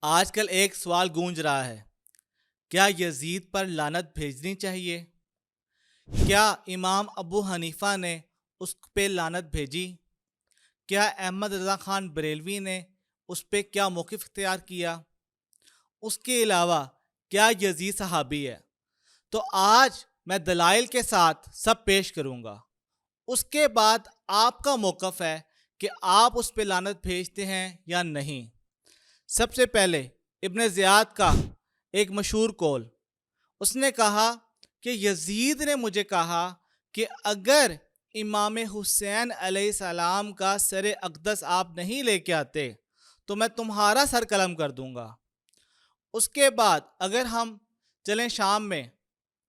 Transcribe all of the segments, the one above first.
آج کل ایک سوال گونج رہا ہے، کیا یزید پر لعنت بھیجنی چاہیے؟ کیا امام ابو حنیفہ نے اس پہ لعنت بھیجی؟ کیا احمد رضا خان بریلوی نے اس پہ کیا موقف اختیار کیا؟ اس کے علاوہ کیا یزید صحابی ہے؟ تو آج میں دلائل کے ساتھ سب پیش کروں گا۔ اس کے بعد آپ کا موقف ہے کہ آپ اس پہ لعنت بھیجتے ہیں یا نہیں۔ سب سے پہلے ابن زیاد کا ایک مشہور قول، اس نے کہا کہ یزید نے مجھے کہا کہ اگر امام حسین علیہ السلام کا سر اقدس آپ نہیں لے کے آتے تو میں تمہارا سر قلم کر دوں گا۔ اس کے بعد اگر ہم چلیں شام میں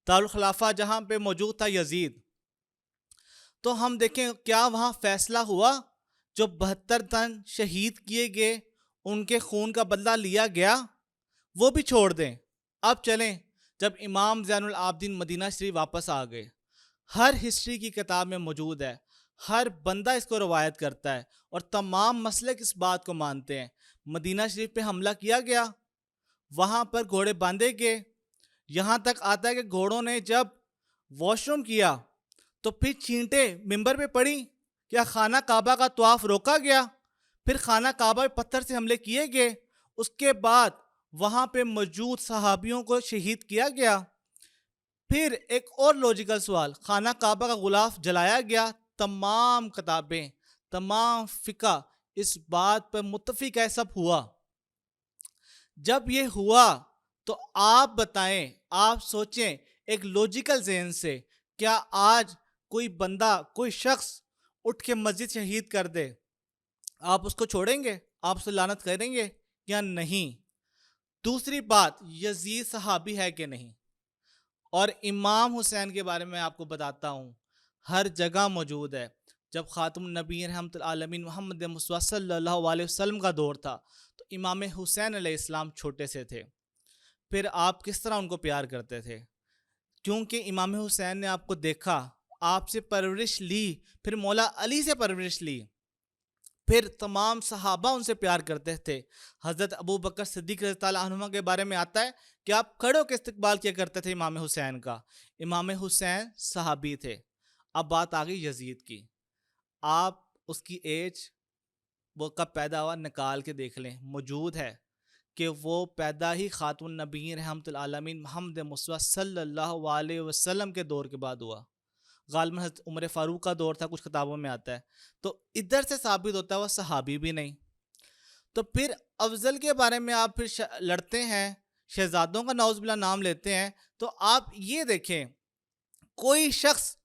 دارالخلافہ جہاں پہ موجود تھا یزید، تو ہم دیکھیں کیا وہاں فیصلہ ہوا؟ جو 72 تن شہید کیے گئے ان کے خون کا بدلہ لیا گیا، وہ بھی چھوڑ دیں۔ اب چلیں جب امام زین العابدین مدینہ شریف واپس آ گئے، ہر ہسٹری کی کتاب میں موجود ہے، ہر بندہ اس کو روایت کرتا ہے اور تمام مسلک اس بات کو مانتے ہیں۔ مدینہ شریف پہ حملہ کیا گیا، وہاں پر گھوڑے باندھے گئے، یہاں تک آتا ہے کہ گھوڑوں نے جب واش روم کیا تو پھر چھینٹیں ممبر پہ پڑی، کیا خانہ کعبہ کا طواف روکا گیا؟ پھر خانہ کعبہ پہ پتھر سے حملے کیے گئے، اس کے بعد وہاں پہ موجود صحابیوں کو شہید کیا گیا۔ پھر ایک اور لوجیکل سوال، خانہ کعبہ کا غلاف جلایا گیا۔ تمام کتابیں، تمام فقہ اس بات پر متفق ہے، سب ہوا۔ جب یہ ہوا تو آپ بتائیں، آپ سوچیں ایک لوجیکل ذہن سے، کیا آج کوئی بندہ، کوئی شخص اٹھ کے مسجد شہید کر دے، آپ اس کو چھوڑیں گے؟ آپ سے لعنت کریں گے یا نہیں؟ دوسری بات، یزید صحابی ہے کہ نہیں؟ اور امام حسین کے بارے میں آپ کو بتاتا ہوں، ہر جگہ موجود ہے۔ جب خاتم النبی رحمت العالمین محمد مصطفیٰ صلی اللہ علیہ وسلم کا دور تھا تو امام حسین علیہ السلام چھوٹے سے تھے، پھر آپ کس طرح ان کو پیار کرتے تھے؟ کیونکہ امام حسین نے آپ کو دیکھا، آپ سے پرورش لی، پھر مولا علی سے پرورش لی، پھر تمام صحابہ ان سے پیار کرتے تھے۔ حضرت ابو بکر صدیق رضی اللہ عنہ کے بارے میں آتا ہے کہ آپ کھڑے ہو کے استقبال کیا کرتے تھے امام حسین کا۔ امام حسین صحابی تھے۔ اب بات آ گئی یزید کی، آپ اس کی ایج، وہ کب پیدا ہوا نکال کے دیکھ لیں، موجود ہے کہ وہ پیدا ہی خاتم النبی رحمت العالمین محمد مصطفیٰ صلی اللہ علیہ وسلم کے دور کے بعد ہوا۔ غالباً حضرت عمر فاروق کا دور تھا، کچھ کتابوں میں آتا ہے۔ تو ادھر سے ثابت ہوتا ہے وہ صحابی بھی نہیں۔ تو پھر افضل کے بارے میں آپ پھر لڑتے ہیں، شہزادوں کا نعوذ باللہ نام لیتے ہیں۔ تو آپ یہ دیکھیں، کوئی شخص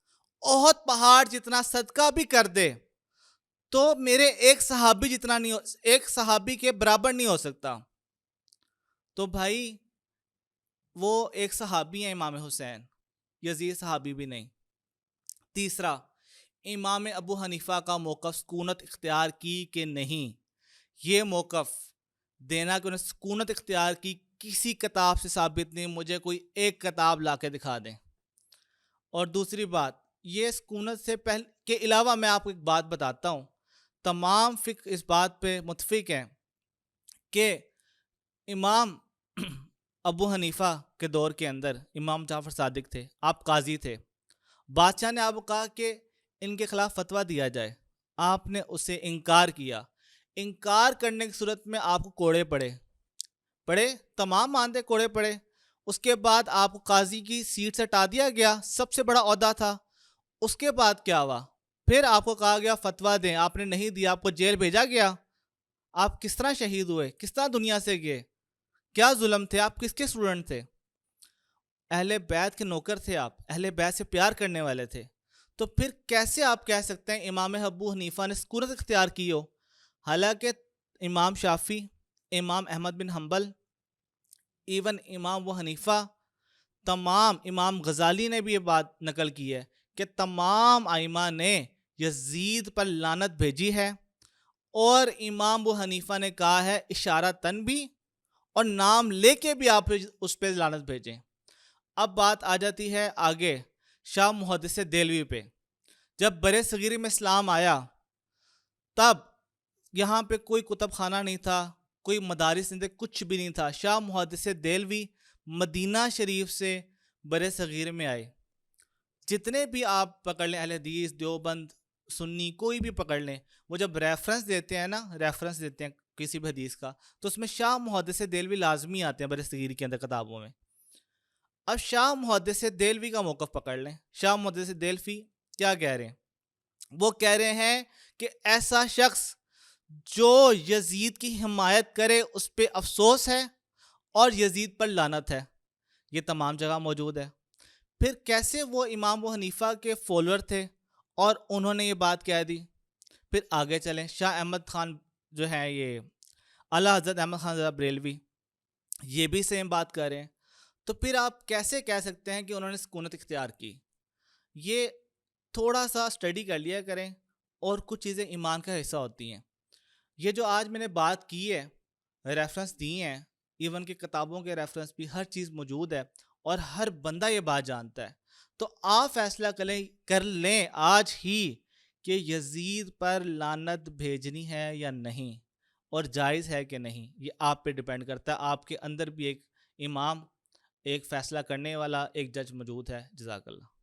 احد پہاڑ جتنا صدقہ بھی کر دے تو میرے ایک صحابی جتنا نہیں ایک صحابی کے برابر نہیں ہو سکتا۔ تو بھائی وہ ایک صحابی ہیں امام حسین، یزید صحابی بھی نہیں۔ تیسرا، امام ابو حنیفہ کا موقف سکونت اختیار کی کہ نہیں، یہ موقف دینا کہ انہیں سکونت اختیار کی کسی کتاب سے ثابت نہیں، مجھے کوئی ایک کتاب لا کے دکھا دیں۔ اور دوسری بات، یہ سکونت سے پہلے کے علاوہ میں آپ کو ایک بات بتاتا ہوں، تمام فقہ اس بات پہ متفق ہیں کہ امام ابو حنیفہ کے دور کے اندر امام جعفر صادق تھے، آپ قاضی تھے، بادشاہ نے آپ کو کہا کہ ان کے خلاف فتویٰ دیا جائے، آپ نے اسے انکار کیا۔ انکار کرنے کی صورت میں آپ کو کوڑے پڑے، تمام مانتے کوڑے پڑے۔ اس کے بعد آپ کو قاضی کی سیٹ سے ہٹا دیا گیا، سب سے بڑا عہدہ تھا۔ اس کے بعد کیا ہوا؟ پھر آپ کو کہا گیا فتویٰ دیں، آپ نے نہیں دیا، آپ کو جیل بھیجا گیا۔ آپ کس طرح شہید ہوئے؟ کس طرح دنیا سے گئے؟ کیا ظلم تھے؟ آپ کس کے اسٹوڈنٹ تھے؟ اہل بیت کے نوکر تھے، آپ اہل بیت سے پیار کرنے والے تھے۔ تو پھر کیسے آپ کہہ سکتے ہیں امام ابو حنیفہ نے سکونت اختیار کی ہو؟ حالانکہ امام شافعی، امام احمد بن حنبل، ایون امام ابو حنیفہ، تمام امام غزالی نے بھی یہ بات نقل کی ہے کہ تمام ائمہ نے یزید پر لعنت بھیجی ہے، اور امام ابو حنیفہ نے کہا ہے اشارتاً بھی اور نام لے کے بھی آپ اس پہ لعنت بھیجیں۔ اب بات آ جاتی ہے آگے شاہ محدث دہلوی پہ۔ جب برِ صغیر میں اسلام آیا تب یہاں پہ کوئی کتب خانہ نہیں تھا، کوئی مدارس نہیں تھے، کچھ بھی نہیں تھا. شاہ محدث دہلوی مدینہ شریف سے بر صغیر میں آئے. جتنے بھی آپ پکڑ لیں، اہل حدیث، دیوبند، سنی، کوئی بھی پکڑ لیں، وہ جب ریفرنس دیتے ہیں نا، ریفرنس دیتے ہیں کسی بھی حدیث کا، تو اس میں شاہ محدث دہلوی لازمی آتے ہیں بر صغیر کے اندر کتابوں میں. اب شاہ محدث دہلوی کا موقف پکڑ لیں. شاہ محدث دہلوی کیا کہہ رہے ہیں؟ وہ کہہ رہے ہیں کہ ایسا شخص جو یزید کی حمایت کرے اس پہ افسوس ہے اور یزید پر لعنت ہے. یہ تمام جگہ موجود ہے. پھر کیسے وہ امام ابو حنیفہ کے فالوور تھے اور انہوں نے یہ بات کہہ دی؟ پھر آگے چلیں. شاہ احمد خان جو ہے، یہ اعلیٰ حضرت احمد خان رضا بریلوی، یہ بھی سیم بات کر رہے ہیں. تو پھر آپ کیسے کہہ سکتے ہیں کہ انہوں نے سکونت اختیار کی؟ یہ تھوڑا سا اسٹڈی کر لیا کریں، اور کچھ چیزیں ایمان کا حصہ ہوتی ہیں. یہ جو آج میں نے بات کی ہے، ریفرنس دی ہیں، ایون کہ کتابوں کے ریفرنس بھی، ہر چیز موجود ہے اور ہر بندہ یہ بات جانتا ہے. تو آپ فیصلہ کر لیں آج ہی کہ یزید پر لعنت بھیجنی ہے یا نہیں، اور جائز ہے کہ نہیں. یہ آپ پہ ڈیپینڈ کرتا ہے. آپ کے اندر بھی ایک امام، ایک فیصلہ کرنے والا، ایک جج موجود ہے. جزاک اللہ.